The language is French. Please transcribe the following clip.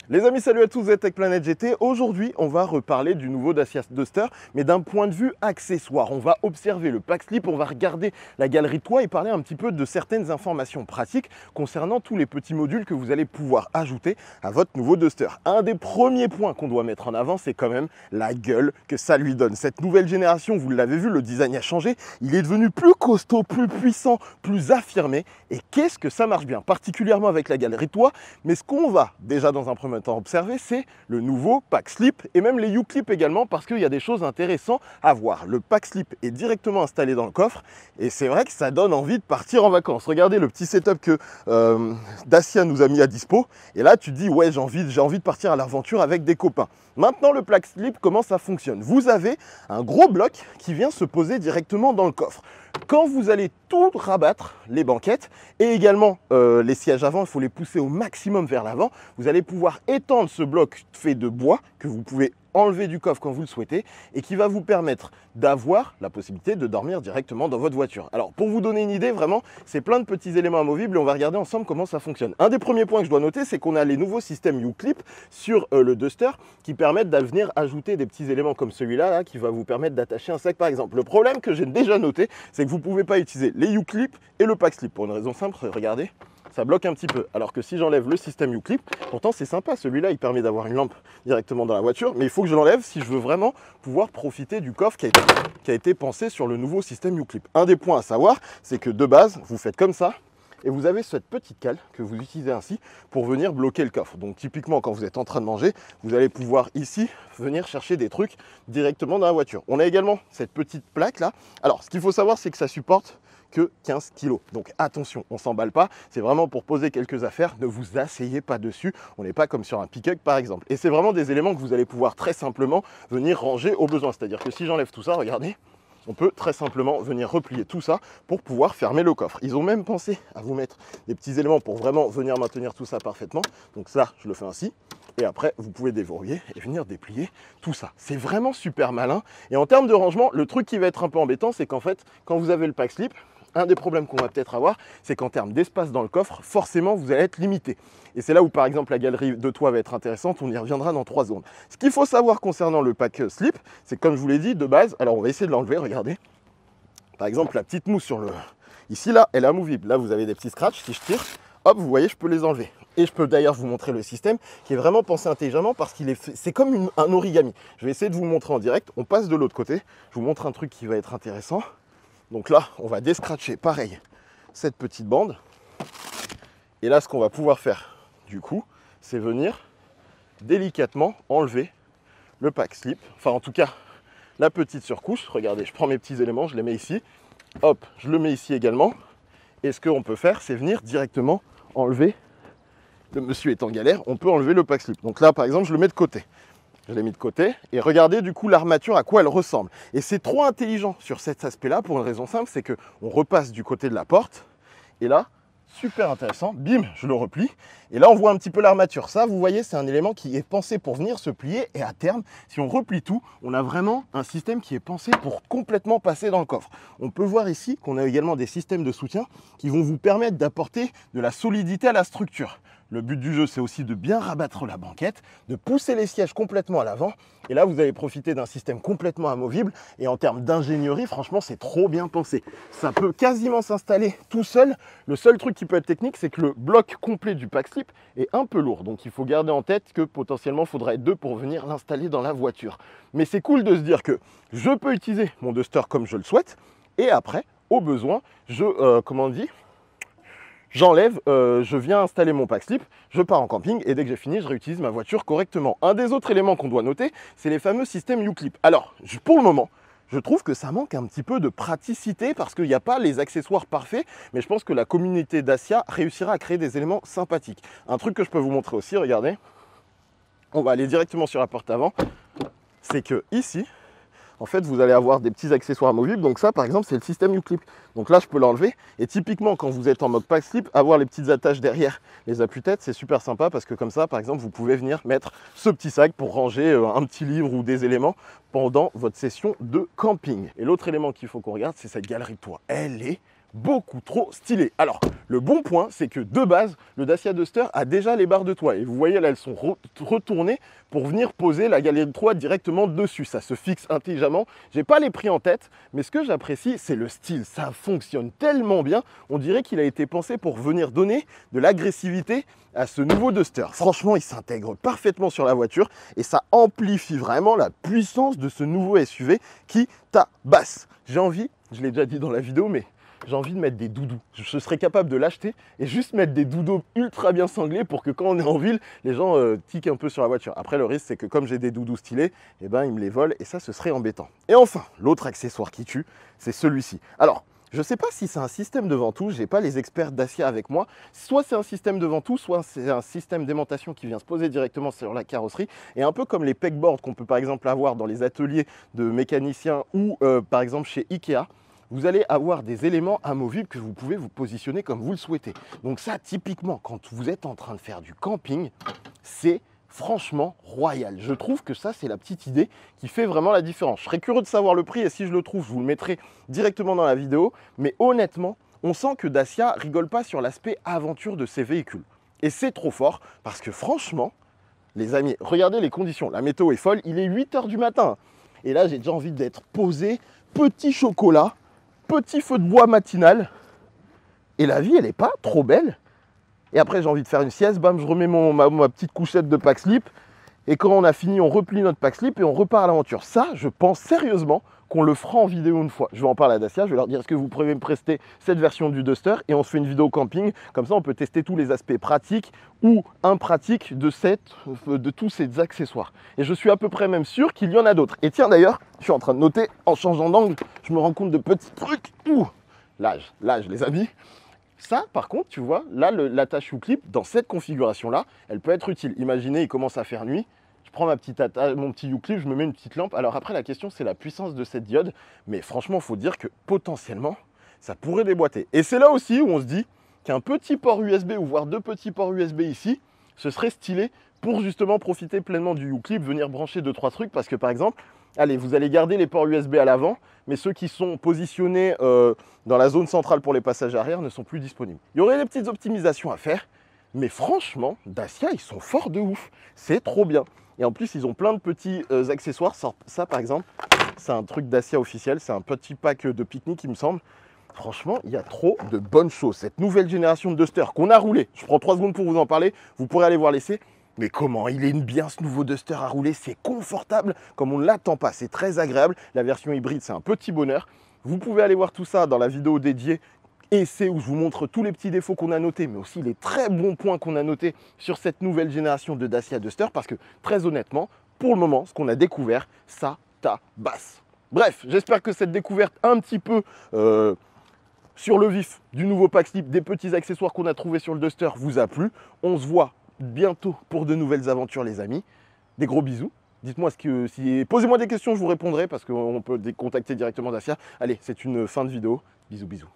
Les amis, salut à tous, vous êtes avec Planète GT. Aujourd'hui, on va reparler du nouveau Dacia Duster, mais d'un point de vue accessoire. On va observer le pack slip, on va regarder la galerie de toit et parler un petit peu de certaines informations pratiques concernant tous les petits modules que vous allez pouvoir ajouter à votre nouveau Duster. Un des premiers points qu'on doit mettre en avant, c'est quand même la gueule que ça lui donne. Cette nouvelle génération, vous l'avez vu, le design a changé. Il est devenu plus costaud, plus puissant, plus affirmé. Et qu'est-ce que ça marche bien, particulièrement avec la galerie de toit. Mais ce qu'on va déjà dans un premier temps observer, c'est le nouveau pack slip et même les U-clips également, parce qu'il y a des choses intéressantes à voir. Le pack slip est directement installé dans le coffre et c'est vrai que ça donne envie de partir en vacances. Regardez le petit setup que Dacia nous a mis à dispo et là tu te dis ouais, j'ai envie de partir à l'aventure avec des copains. Maintenant le pack slip, comment ça fonctionne? Vous avez un gros bloc qui vient se poser directement dans le coffre. Quand vous allez tout rabattre, les banquettes et également les sièges avant, il faut les pousser au maximum vers l'avant. Vous allez pouvoir étendre ce bloc fait de bois que vous pouvez enlever du coffre quand vous le souhaitez et qui va vous permettre d'avoir la possibilité de dormir directement dans votre voiture. Alors pour vous donner une idée, vraiment, c'est plein de petits éléments amovibles et on va regarder ensemble comment ça fonctionne. Un des premiers points que je dois noter, c'est qu'on a les nouveaux systèmes U-clip sur le Duster qui permettent de venir ajouter des petits éléments comme celui-là là, qui va vous permettre d'attacher un sac par exemple. Le problème que j'ai déjà noté, c'est que vous ne pouvez pas utiliser les U-clip et le pack slip pour une raison simple, regardez. Ça bloque un petit peu. Alors que si j'enlève le système U-clip, pourtant c'est sympa, celui-là il permet d'avoir une lampe directement dans la voiture, mais il faut que je l'enlève si je veux vraiment pouvoir profiter du coffre qui a été pensé sur le nouveau système U-clip. Un des points à savoir, c'est que de base, vous faites comme ça, et vous avez cette petite cale que vous utilisez ainsi pour venir bloquer le coffre. Donc typiquement quand vous êtes en train de manger, vous allez pouvoir ici venir chercher des trucs directement dans la voiture. On a également cette petite plaque là. Alors ce qu'il faut savoir, c'est que ça supporte que 15 kg. Donc attention, on ne s'emballe pas, c'est vraiment pour poser quelques affaires, ne vous asseyez pas dessus, on n'est pas comme sur un pick-up par exemple. Et c'est vraiment des éléments que vous allez pouvoir très simplement venir ranger au besoin. C'est-à-dire que si j'enlève tout ça, regardez, on peut très simplement venir replier tout ça pour pouvoir fermer le coffre. Ils ont même pensé à vous mettre des petits éléments pour vraiment venir maintenir tout ça parfaitement. Donc ça, je le fais ainsi. Et après, vous pouvez déverrouiller et venir déplier tout ça. C'est vraiment super malin. Et en termes de rangement, le truc qui va être un peu embêtant, c'est qu'en fait, quand vous avez le pack slip, un des problèmes qu'on va peut-être avoir, c'est qu'en termes d'espace dans le coffre, forcément, vous allez être limité. Et c'est là où, par exemple, la galerie de toit va être intéressante. On y reviendra dans 3 secondes. Ce qu'il faut savoir concernant le pack slip, c'est que, comme je vous l'ai dit, de base, alors on va essayer de l'enlever, regardez. Par exemple, la petite mousse sur le... Ici, là, elle est amovible. Là, vous avez des petits scratchs. Si je tire, hop, vous voyez, je peux les enlever. Et je peux d'ailleurs vous montrer le système qui est vraiment pensé intelligemment parce qu'il est fait... C'est comme un origami. Je vais essayer de vous montrer en direct. On passe de l'autre côté. Je vous montre un truc qui va être intéressant. Donc là, on va descratcher, pareil, cette petite bande. Et là, ce qu'on va pouvoir faire, du coup, c'est venir délicatement enlever le pack slip. Enfin, en tout cas, la petite surcouche. Regardez, je prends mes petits éléments, je les mets ici. Hop, je le mets ici également. Et ce qu'on peut faire, c'est venir directement enlever. Le monsieur est en galère, on peut enlever le pack slip. Donc là, par exemple, je le mets de côté. Je l'ai mis de côté et regardez du coup l'armature à quoi elle ressemble. Et c'est trop intelligent sur cet aspect-là pour une raison simple, c'est qu'on repasse du côté de la porte et là, super intéressant, bim, je le replie et là on voit un petit peu l'armature. Ça, vous voyez, c'est un élément qui est pensé pour venir se plier et à terme, si on replie tout, on a vraiment un système qui est pensé pour complètement passer dans le coffre. On peut voir ici qu'on a également des systèmes de soutien qui vont vous permettre d'apporter de la solidité à la structure. Le but du jeu, c'est aussi de bien rabattre la banquette, de pousser les sièges complètement à l'avant. Et là, vous allez profiter d'un système complètement amovible. Et en termes d'ingénierie, franchement, c'est trop bien pensé. Ça peut quasiment s'installer tout seul. Le seul truc qui peut être technique, c'est que le bloc complet du pack slip est un peu lourd. Donc, il faut garder en tête que potentiellement, il faudra être 2 pour venir l'installer dans la voiture. Mais c'est cool de se dire que je peux utiliser mon Duster comme je le souhaite. Et après, au besoin, j'enlève, je viens installer mon pack slip, je pars en camping et dès que j'ai fini, je réutilise ma voiture correctement. Un des autres éléments qu'on doit noter, c'est les fameux systèmes U-clip. Alors, pour le moment, je trouve que ça manque un petit peu de praticité parce qu'il n'y a pas les accessoires parfaits, mais je pense que la communauté Dacia réussira à créer des éléments sympathiques. Un truc que je peux vous montrer aussi, regardez, on va aller directement sur la porte avant, c'est que ici, en fait, vous allez avoir des petits accessoires amovibles. Donc ça, par exemple, c'est le système U-clip. Donc là, je peux l'enlever. Et typiquement, quand vous êtes en mode pack slip, avoir les petites attaches derrière les appuis-têtes, c'est super sympa parce que comme ça, par exemple, vous pouvez venir mettre ce petit sac pour ranger un petit livre ou des éléments pendant votre session de camping. Et l'autre élément qu'il faut qu'on regarde, c'est cette galerie de toit. Elle est beaucoup trop stylé. Alors, le bon point, c'est que de base, le Dacia Duster a déjà les barres de toit. Et vous voyez, là, elles sont retournées pour venir poser la galerie de toit directement dessus. Ça se fixe intelligemment. J'ai pas les prix en tête, mais ce que j'apprécie, c'est le style. Ça fonctionne tellement bien. On dirait qu'il a été pensé pour venir donner de l'agressivité à ce nouveau Duster. Franchement, il s'intègre parfaitement sur la voiture et ça amplifie vraiment la puissance de ce nouveau SUV qui tabasse. J'ai envie, je l'ai déjà dit dans la vidéo, mais j'ai envie de mettre des doudous. Je serais capable de l'acheter et juste mettre des doudous ultra bien sanglés pour que quand on est en ville, les gens tiquent un peu sur la voiture. Après, le risque, c'est que comme j'ai des doudous stylés, eh ben, ils me les volent et ça, ce serait embêtant. Et enfin, l'autre accessoire qui tue, c'est celui-ci. Alors, je ne sais pas si c'est un système de ventouse, je n'ai pas les experts Dacia avec moi. Soit c'est un système de ventouse, soit c'est un système d'aimantation qui vient se poser directement sur la carrosserie. Et un peu comme les pegboards qu'on peut par exemple avoir dans les ateliers de mécaniciens ou par exemple chez Ikea, vous allez avoir des éléments amovibles que vous pouvez vous positionner comme vous le souhaitez. Donc ça, typiquement, quand vous êtes en train de faire du camping, c'est franchement royal. Je trouve que ça, c'est la petite idée qui fait vraiment la différence. Je serais curieux de savoir le prix et si je le trouve, je vous le mettrai directement dans la vidéo. Mais honnêtement, on sent que Dacia rigole pas sur l'aspect aventure de ses véhicules. Et c'est trop fort parce que franchement, les amis, regardez les conditions. La météo est folle, il est 8 h du matin. Et là, j'ai déjà envie d'être posé, petit chocolat, petit feu de bois matinal. Et la vie, elle n'est pas trop belle. Et après, j'ai envie de faire une sieste, bam, je remets ma petite couchette de pack slip. Et quand on a fini, on replie notre pack slip et on repart à l'aventure. Ça, je pense sérieusement qu'on le fera en vidéo une fois. Je vais en parler à Dacia, je vais leur dire est-ce que vous pouvez me prester cette version du Duster et on se fait une vidéo camping. Comme ça, on peut tester tous les aspects pratiques ou impratiques de tous ces accessoires. Et je suis à peu près même sûr qu'il y en a d'autres. Et tiens d'ailleurs, je suis en train de noter, en changeant d'angle, je me rends compte de petits trucs. Ouh, l'âge les amis. Ça, par contre, tu vois, là, l'attache U-clip, dans cette configuration-là, elle peut être utile. Imaginez, il commence à faire nuit, je prends mon petit U-clip, je me mets une petite lampe. Alors après, la question, c'est la puissance de cette diode. Mais franchement, il faut dire que potentiellement, ça pourrait déboîter. Et c'est là aussi où on se dit qu'un petit port USB, ou voire deux petits ports USB ici, ce serait stylé pour justement profiter pleinement du U-clip, venir brancher 2-3 trucs. Parce que par exemple, allez, vous allez garder les ports USB à l'avant, mais ceux qui sont positionnés dans la zone centrale pour les passages arrière ne sont plus disponibles. Il y aurait des petites optimisations à faire, mais franchement, Dacia, ils sont forts de ouf. C'est trop bien. Et en plus, ils ont plein de petits accessoires. Ça, par exemple, c'est un truc Dacia officiel. C'est un petit pack de pique-nique, il me semble. Franchement, il y a trop de bonnes choses. Cette nouvelle génération de Duster qu'on a roulé, je prends 3 secondes pour vous en parler. Vous pourrez aller voir l'essai. Mais comment il est bien ce nouveau Duster à rouler, c'est confortable comme on ne l'attend pas, c'est très agréable. La version hybride, c'est un petit bonheur. Vous pouvez aller voir tout ça dans la vidéo dédiée essai où je vous montre tous les petits défauts qu'on a notés, mais aussi les très bons points qu'on a notés sur cette nouvelle génération de Dacia Duster, parce que très honnêtement, pour le moment, ce qu'on a découvert, ça tabasse. Bref, j'espère que cette découverte un petit peu sur le vif du nouveau pack slip, des petits accessoires qu'on a trouvés sur le Duster vous a plu. On se voit bientôt pour de nouvelles aventures les amis. Des gros bisous. Dites-moi posez-moi des questions, je vous répondrai parce qu'on peut contacter directement Dacia. Allez, c'est une fin de vidéo. Bisous bisous.